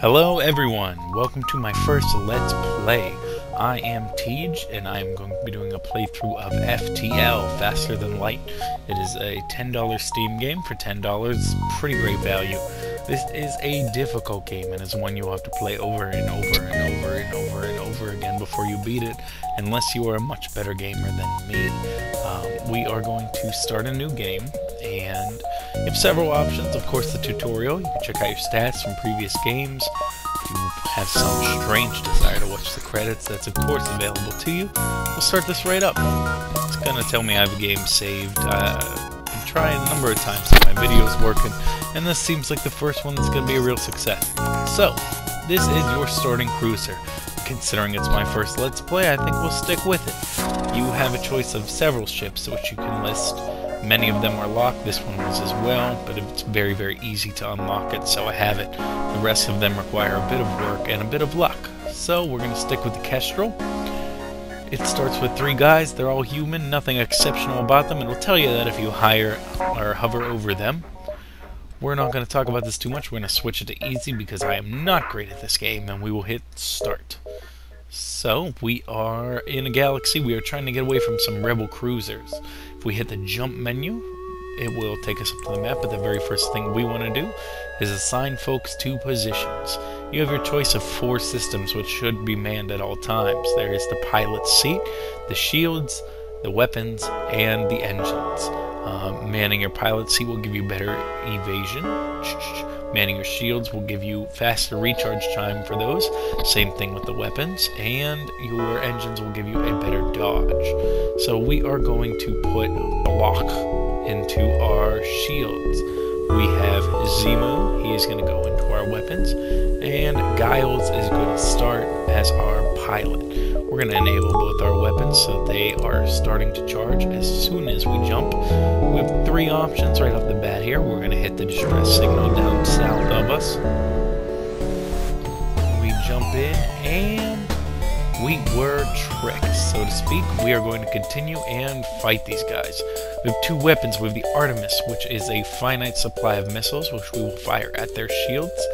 Hello everyone, welcome to my first Let's Play. I am Teej, and I am going to be doing a playthrough of FTL, Faster Than Light. It is a $10 Steam game for $10, pretty great value. This is a difficult game, and is one you'll have to play over and over and over and over and over again before you beat it, unless you are a much better gamer than me. We are going to start a new game, and you have several options. Of course, the tutorial. You can check out your stats from previous games. If you have some strange desire to watch the credits, that's of course available to you. We'll start this right up. It's gonna tell me I have a game saved. I've tried a number of times to get my videos working, and this seems like the first one that's gonna be a real success. So, this is your starting cruiser. Considering it's my first Let's Play, I think we'll stick with it. You have a choice of several ships which you can list. Many of them are locked, this one was as well, but it's very, very easy to unlock it, so I have it. The rest of them require a bit of work and a bit of luck. So we're going to stick with the Kestral. It starts with 3 guys, they're all human, nothing exceptional about them. It'll tell you that if you hire or hover over them. We're not going to talk about this too much, we're going to switch it to easy because I am not great at this game, and we will hit start. So, we are in a galaxy, we are trying to get away from some rebel cruisers. If we hit the jump menu, it will take us up to the map, but the very first thing we want to do is assign folks to positions. You have your choice of 4 systems which should be manned at all times. There is the pilot's seat, the shields, the weapons, and the engines. Manning your pilot's seat will give you better evasion. Manning your shields will give you faster recharge time for those. Same thing with the weapons. And your engines will give you a better dodge. So we are going to put block into our shields. We have Zemo, he is going to go into our weapons. And Giles is going to start as our pilot. We're going to enable both our weapons so they are starting to charge as soon as we jump. We have 3 options right off the bat here. We're going to hit the distress signal down south of us. We jump in and we were tricked, so to speak. We are going to continue and fight these guys. We have 2 weapons. We have the Artemis, which is a finite supply of missiles, which we will fire at their shields.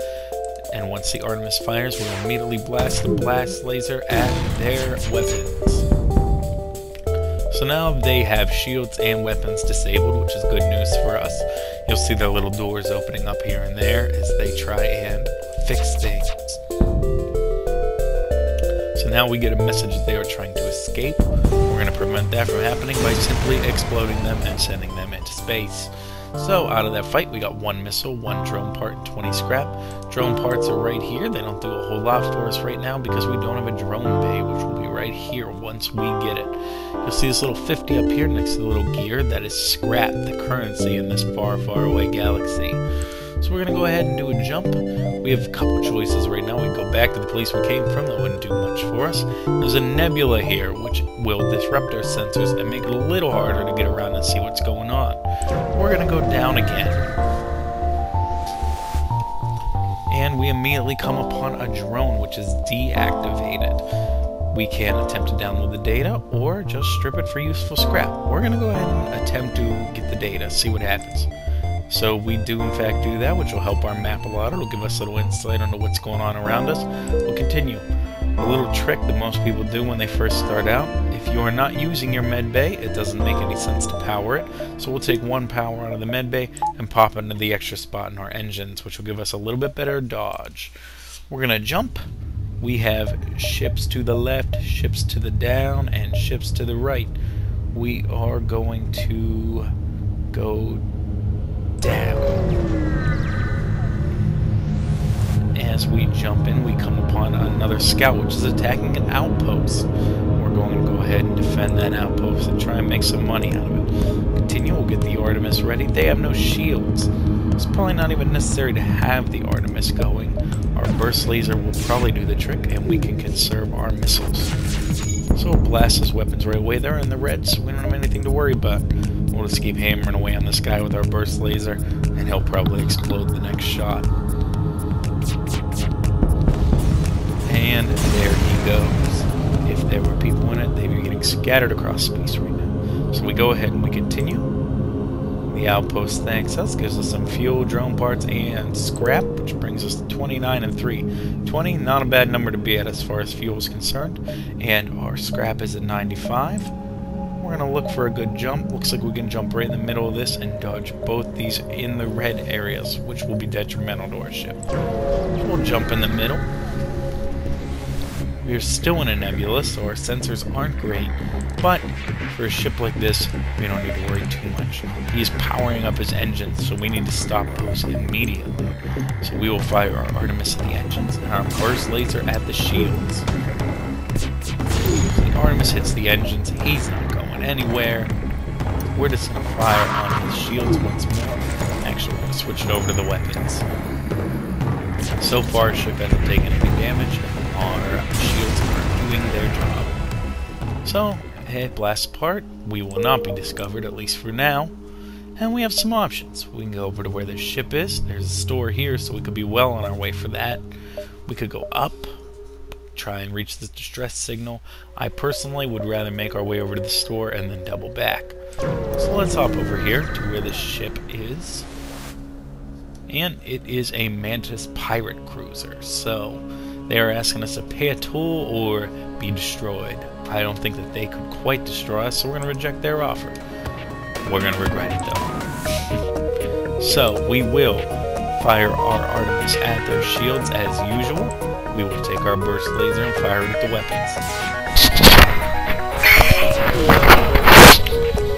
And once the Artemis fires, we'll immediately blast the blast laser at their weapons. So now they have shields and weapons disabled, which is good news for us. You'll see their little doors opening up here and there as they try and fix things. So now we get a message that they are trying to escape. We're going to prevent that from happening by simply exploding them and sending them into space. So, out of that fight, we got 1 missile, 1 drone part, and 20 scrap. Drone parts are right here. They don't do a whole lot for us right now because we don't have a drone bay, which will be right here once we get it. You'll see this little 50 up here next to the little gear. That is scrap, the currency in this far, far away galaxy. So we're going to go ahead and do a jump. We have a couple choices right now. We can go back to the place we came from. That wouldn't do much for us. There's a nebula here, which will disrupt our sensors and make it a little harder to get around and see what's going on. We're going to go down again. And we immediately come upon a drone, which is deactivated. We can attempt to download the data, or just strip it for useful scrap. We're going to go ahead and attempt to get the data, see what happens. So we do in fact do that, which will help our map a lot. It'll give us a little insight into what's going on around us. We'll continue. A little trick that most people do when they first start out. If you are not using your med bay, it doesn't make any sense to power it. So we'll take 1 power out of the med bay and pop it into the extra spot in our engines, which will give us a little bit better dodge. We're going to jump. We have ships to the left, ships to the down, and ships to the right. We are going to go down. As we jump in, we come upon another scout which is attacking an outpost. We're going to go ahead and defend that outpost and try and make some money out of it. Continue, we'll get the Artemis ready. They have no shields. It's probably not even necessary to have the Artemis going. Our burst laser will probably do the trick, and we can conserve our missiles. So we'll blast his weapons right away. They're in the red, so we don't have anything to worry about. We'll just keep hammering away on this guy with our burst laser, and he'll probably explode the next shot. And there he goes. If there were people in it, they'd be getting scattered across space right now. So we go ahead and we continue. The outpost thanks us, gives us some fuel, drone parts, and scrap, which brings us to 29 and 3. 20, not a bad number to be at as far as fuel is concerned. And our scrap is at 95. We're going to look for a good jump. Looks like we can jump right in the middle of this and dodge both these in the red areas, which will be detrimental to our ship. So we'll jump in the middle. We're still in a nebula, so our sensors aren't great, but for a ship like this, we don't need to worry too much. He's powering up his engines, so we need to stop those immediately. So we will fire our Artemis at the engines and our burst laser at the shields. The Artemis hits the engines, he's not going anywhere. We're just going to fire on his shields once more. Actually, we're going to switch it over to the weapons. So far, our ship hasn't taken any damage. Our shields are doing their job. So, it blasts apart. We will not be discovered, at least for now. And we have some options. We can go over to where the ship is. There's a store here, so we could be well on our way for that. We could go up, try and reach the distress signal. I personally would rather make our way over to the store and then double back. So let's hop over here to where the ship is. And it is a Mantis pirate cruiser. So they are asking us to pay a toll or be destroyed. I don't think that they could quite destroy us, so we're going to reject their offer. We're going to regret it though. So we will fire our Artemis at their shields as usual. We will take our burst laser and fire with the weapons.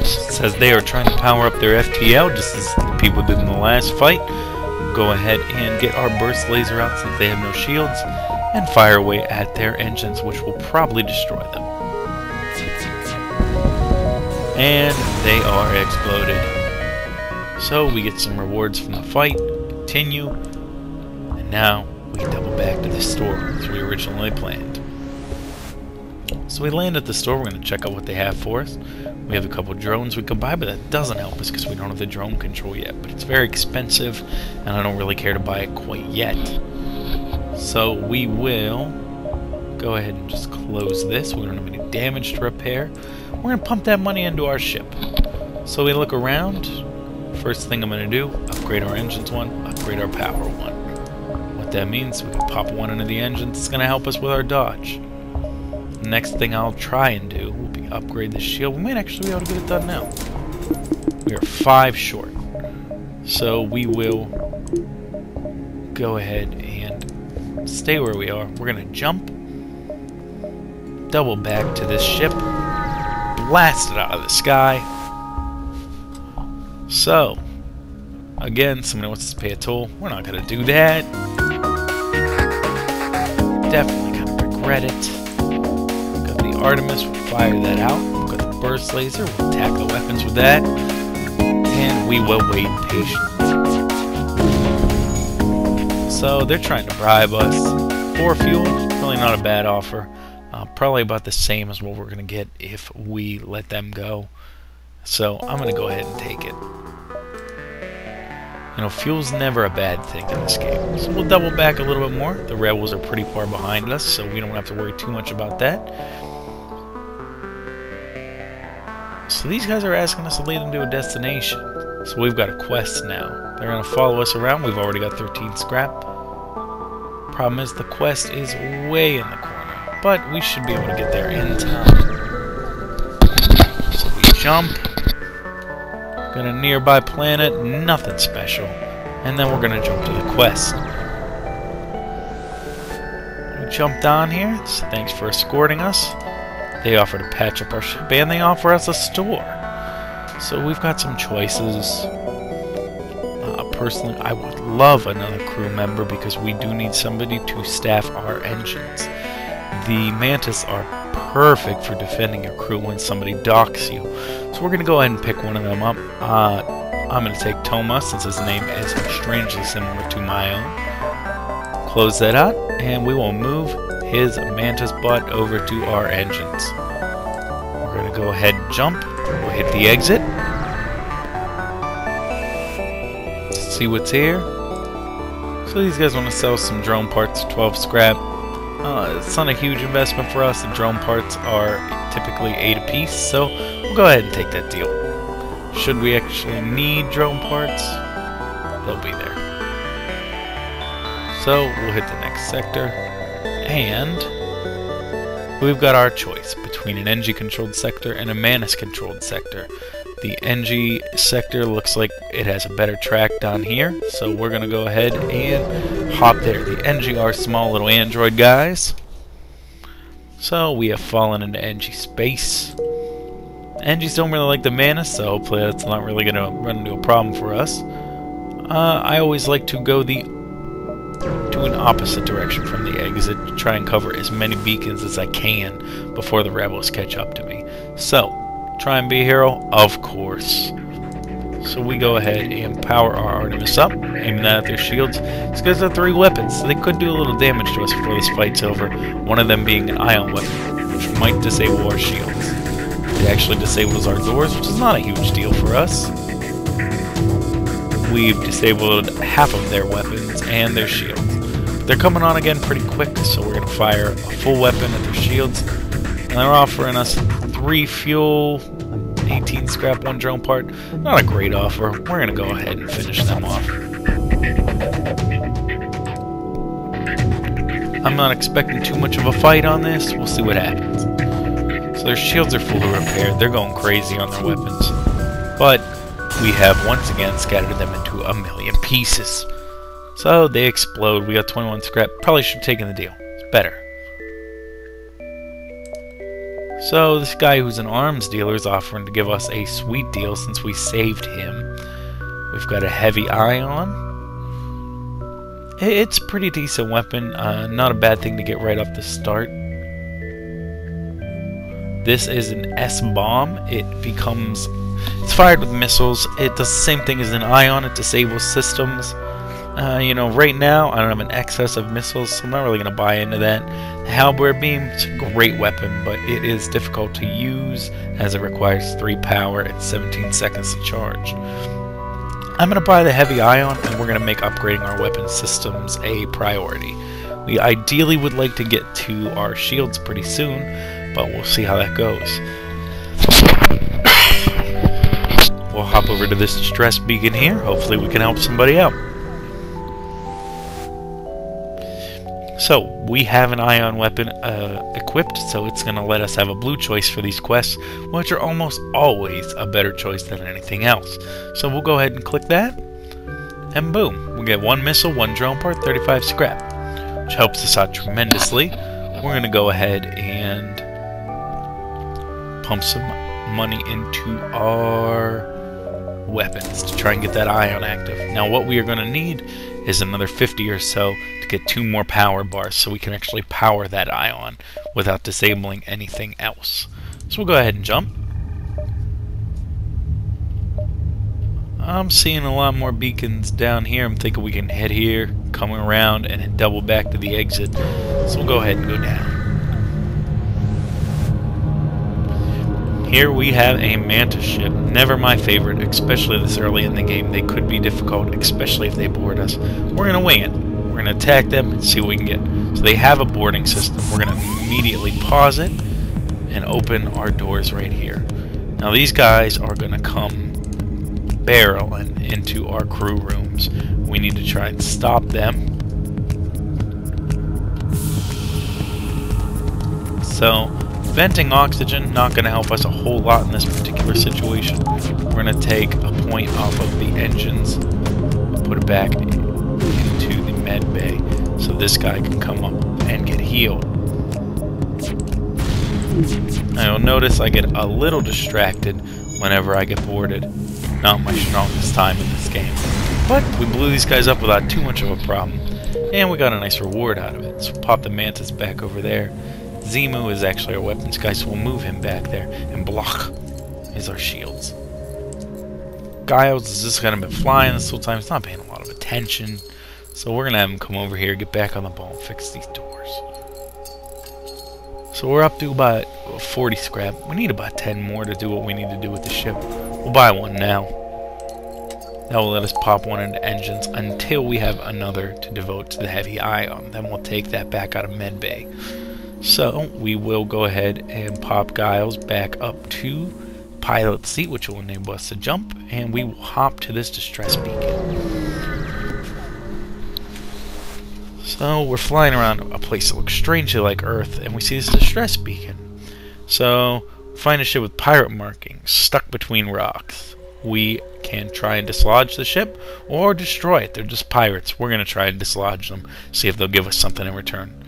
It says they are trying to power up their FTL just as the people did in the last fight. Go ahead and get our burst laser out since they have no shields and fire away at their engines, which will probably destroy them. And they are exploded. So we get some rewards from the fight, continue, and now we can double back to the store as we originally planned. So we land at the store. We're going to check out what they have for us. We have a couple drones we could buy, but that doesn't help us because we don't have the drone control yet. But it's very expensive, and I don't really care to buy it quite yet. So we will go ahead and just close this. We don't have any damage to repair. We're going to pump that money into our ship. So we look around. First thing I'm going to do, upgrade our engines one, upgrade our power one. What that means, we can pop one into the engines. It's going to help us with our dodge. Next thing I'll try and do will be upgrade the shield. We might actually be able to get it done now. We are 5 short. So we will go ahead and stay where we are. We're going to jump, double back to this ship, blast it out of the sky. So, again, somebody wants us to pay a toll. We're not going to do that. Definitely going to regret it. Got the Artemis, we'll fire that out. We've got the burst laser, we'll attack the weapons with that. And we will wait patiently. So, they're trying to bribe us for fuel. Really not a bad offer. Probably about the same as what we're going to get if we let them go. So, I'm going to go ahead and take it. You know, fuel's never a bad thing in this game. So we'll double back a little bit more. The rebels are pretty far behind us, so we don't have to worry too much about that. So these guys are asking us to lead them to a destination. So we've got a quest now. They're going to follow us around. We've already got 13 scrap. Problem is, the quest is way in the corner, but we should be able to get there in time. So we jump. Got a nearby planet, nothing special. And then we're going to jump to the quest. We jumped on here, so thanks for escorting us. They offer to patch up our ship, and they offer us a store. So we've got some choices. Personally, I would love another crew member because we do need somebody to staff our engines. The Mantis are perfect for defending your crew when somebody docks you. So we're going to go ahead and pick one of them up. I'm going to take Thomas since his name is strangely similar to my own. Close that out, and we will move his Mantis butt over to our engines. We're going to go ahead and jump. We'll hit the exit. See what's here. So these guys want to sell some drone parts, 12 scrap. It's not a huge investment for us. The drone parts are typically 8 apiece, so we'll go ahead and take that deal. should we actually need drone parts, they'll be there. So we'll hit the next sector, and we've got our choice between an NG-controlled sector and a Manus-controlled sector. The NG sector looks like it has a better track down here, so we're going to go ahead and hop there. The NG are small little android guys. So we have fallen into NG space. NGs don't really like the Manus, so hopefully that's not really going to run into a problem for us. I always like to go to an opposite direction from the exit to try and cover as many beacons as I can before the rebels catch up to me. So, try and be a hero? Of course. So we go ahead and power our Artemis up, aiming that at their shields. These guys have 3 weapons, so they could do a little damage to us before this fight's over, one of them being an ion weapon, which might disable our shields. It actually disables our doors, which is not a huge deal for us. We've disabled half of their weapons and their shields. They're coming on again pretty quick, so we're going to fire a full weapon at their shields. And they're offering us 3 fuel, 18 scrap, 1 drone part. Not a great offer. We're going to go ahead and finish them off. I'm not expecting too much of a fight on this. We'll see what happens. So their shields are fully repaired. They're going crazy on their weapons. But we have once again scattered them into 1,000,000 pieces. So they explode. We got 21 scrap. Probably should have taken the deal. It's better. So this guy who's an arms dealer is offering to give us a sweet deal since we saved him. We've got a heavy ion. It's a pretty decent weapon. Not a bad thing to get right off the start. This is an S-bomb. It's fired with missiles. It does the same thing as an ion. It disables systems. You know, right now I don't have an excess of missiles, so I'm not really going to buy into that. The halberd beam is a great weapon, but it is difficult to use as it requires 3 power and 17 seconds to charge. I'm going to buy the heavy ion, and we're going to make upgrading our weapon systems a priority. We ideally would like to get to our shields pretty soon, but we'll see how that goes. We'll hop over to this distress beacon here. Hopefully we can help somebody out. So, we have an ion weapon equipped, so it's going to let us have a blue choice for these quests, which are almost always a better choice than anything else. So we'll go ahead and click that, and boom, we get 1 missile, 1 drone part, 35 scrap, which helps us out tremendously. We're going to go ahead and pump some money into our weapons to try and get that ion active. Now what we are going to need is another 50 or so to get 2 more power bars so we can actually power that ion without disabling anything else. So we'll go ahead and jump. I'm seeing a lot more beacons down here. I'm thinking we can head here, come around, and then double back to the exit. So we'll go ahead and go down. Here we have a Mantis ship. Never my favorite, especially this early in the game. They could be difficult, especially if they board us. We're going to wing it. We're going to attack them and see what we can get. So they have a boarding system. We're going to immediately pause it and open our doors right here. Now these guys are going to come barreling into our crew rooms. We need to try and stop them. So venting oxygen, not going to help us a whole lot in this particular situation. We're going to take a point off of the engines, put it back into the med bay, so this guy can come up and get healed. Now you'll notice I get a little distracted whenever I get boarded. Not my strongest time in this game. But we blew these guys up without too much of a problem, and we got a nice reward out of it. So pop the Mantis back over there. Zemu is actually our weapons guy, so we'll move him back there. And Block is our shields. Giles has just kind of been flying this whole time. He's not paying a lot of attention. So we're going to have him come over here, get back on the ball, and fix these doors. So we're up to about 40 scrap. We need about 10 more to do what we need to do with the ship. We'll buy one now. That will let us pop one into engines until we have another to devote to the heavy ion. Then we'll take that back out of medbay. So we will go ahead and pop Giles back up to pilot seat, which will enable us to jump, and we will hop to this distress beacon. So we're flying around a place that looks strangely like Earth, and we see this distress beacon. So find a ship with pirate markings stuck between rocks. We can try and dislodge the ship or destroy it. They're just pirates. We're going to try and dislodge them, see if they'll give us something in return.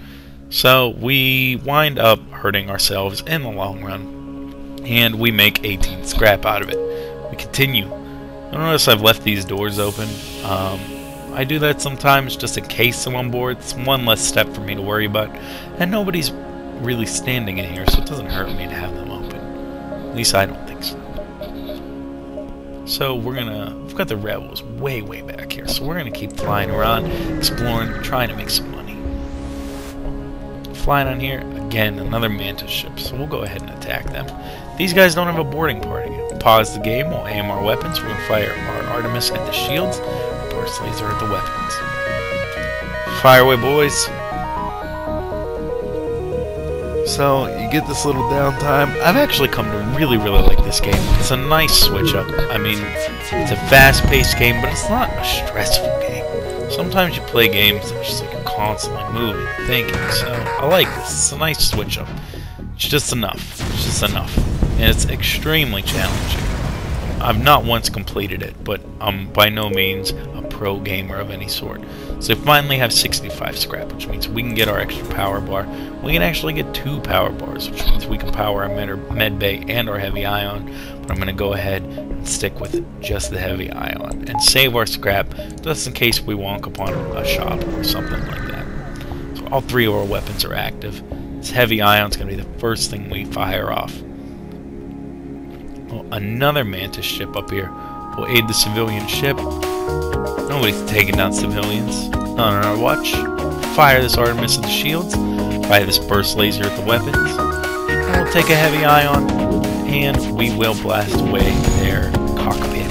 So we wind up hurting ourselves in the long run, and we make 18 scrap out of it. We continue. Notice I've left these doors open. I do that sometimes just in case I'm on board. It's one less step for me to worry about, and nobody's really standing in here, so it doesn't hurt me to have them open. At least I don't think so. So we've got the rebels way back here, so we're gonna keep flying around, exploring, trying to make some money. Flying on here, again, another Mantis ship, so we'll go ahead and attack them. These guys don't have a boarding party. Pause the game, we'll aim our weapons, we're gonna fire our Artemis at the shields, burst laser at the weapons. Fire away, boys. So, you get this little downtime. I've actually come to really like this game. It's a nice switch up. I mean, it's a fast-paced game, but it's not a stressful game. Sometimes you play games that are just like you're constantly moving, thinking. So, I like this. It's a nice switch up. It's just enough. It's just enough. And it's extremely challenging. I've not once completed it, but I'm by no means a pro gamer of any sort. So we finally have 65 scrap, which means we can get our extra power bar. We can actually get 2 power bars, which means we can power our med bay and our heavy ion. But I'm going to go ahead and stick with just the heavy ion and save our scrap just in case we walk upon a shop or something like that. So all 3 of our weapons are active. This heavy ion is going to be the first thing we fire off. Well, another Mantis ship up here will aid the civilian ship. Nobody's taking down civilians. Not on our watch. Fire this Artemis at the shields. Fire this burst laser at the weapons. And we'll take a heavy ion, and we will blast away their cockpit.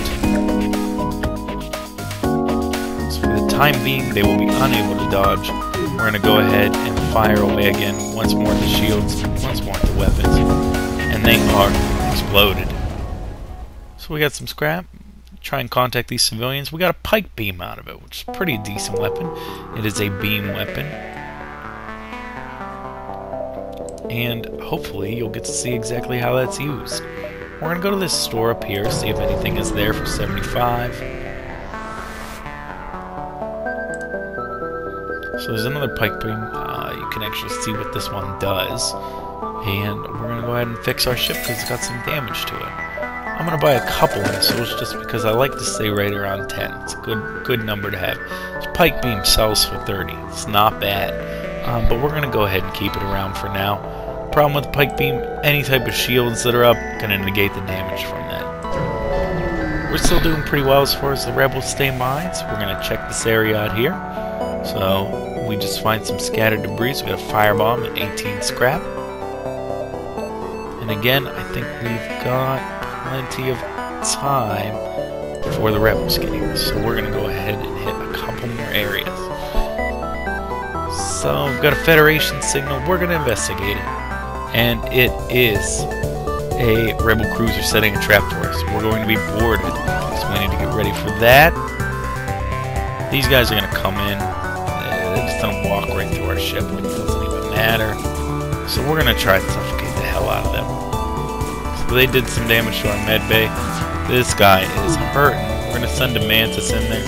So for the time being, they will be unable to dodge. We're going to go ahead and fire away again. Once more at the shields, once more at the weapons. And they are exploded. So we got some scrap. Try and contact these civilians. We got a pike beam out of it, which is a pretty decent weapon. It is a beam weapon. And hopefully you'll get to see exactly how that's used. We're going to go to this store up here, see if anything is there for 75. So there's another pike beam. You can actually see what this one does. And we're going to go ahead and fix our ship because it's got some damage to it. I'm going to buy a couple missiles just because I like to stay right around 10. It's a good number to have. This pike beam sells for 30. It's not bad. But we're going to go ahead and keep it around for now. Problem with the pike beam, any type of shields that are up, going to negate the damage from that. We're still doing pretty well as far as the rebels stay behind, so we're going to check this area out here. So we just find some scattered debris. So we got a firebomb and 18 scrap. And again, I think we've got plenty of time before the rebels get here, so we're going to go ahead and hit a couple more areas. So we've got a Federation signal. We're going to investigate it, and it is a rebel cruiser setting a trap for us. We're going to be boarded, so we need to get ready for that. These guys are going to come in. They just don't walk right through our ship, like it doesn't even matter. So we're going to try to suffocate the hell out of them. They did some damage to our med bay. This guy is hurting. We're going to send a Mantis in there.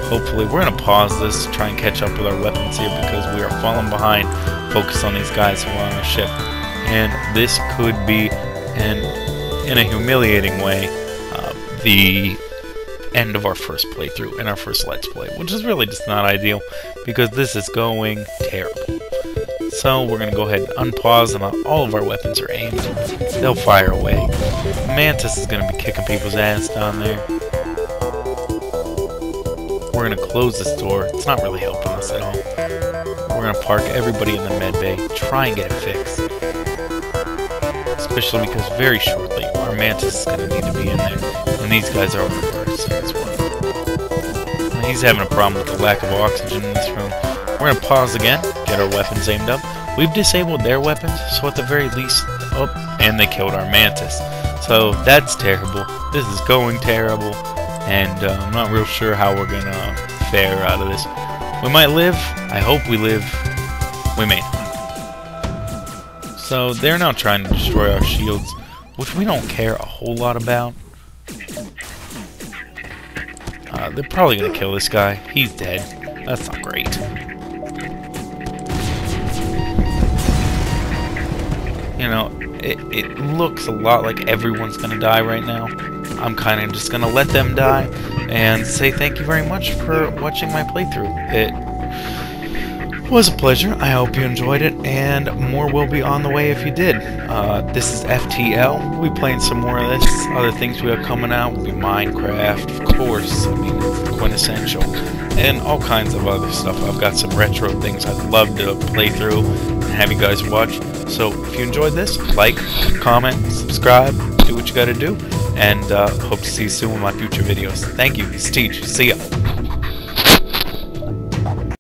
Hopefully, we're going to pause this to try and catch up with our weapons here because we are falling behind. Focus on these guys who are on our ship. And this could be, in a humiliating way, the end of our first playthrough and our first Let's Play, which is really just not ideal because this is going terrible. So we're going to go ahead and unpause, and all of our weapons are aimed. They'll fire away. Mantis is going to be kicking people's ass down there. We're going to close this door. It's not really helping us at all. We're going to park everybody in the med bay, try and get it fixed. Especially because very shortly our Mantis is going to need to be in there, and these guys are overbursting as well. Now, he's having a problem with the lack of oxygen in this room. We're going to pause again, get our weapons aimed up. We've disabled their weapons, so at the very least... Oh, and they killed our Mantis. So So that's terrible. This is going terrible, and I'm not real sure how we're gonna fare out of this. We might live. I hope we live. We may not. So they're now trying to destroy our shields, which we don't care a whole lot about. They're probably gonna kill this guy. He's dead. That's not great. You know, it looks a lot like everyone's gonna die right now. I'm kind of just gonna let them die and say thank you very much for watching my playthrough. It was a pleasure. I hope you enjoyed it, and more will be on the way if you did. This is FTL. We'll be playing some more of this. Other things we have coming out will be Minecraft, of course. I mean, it's quintessential. And all kinds of other stuff. I've got some retro things I'd love to play through and have you guys watch. So if you enjoyed this, like, comment, subscribe, do what you gotta do, and hope to see you soon in my future videos. Thank you. It's Teej. See ya.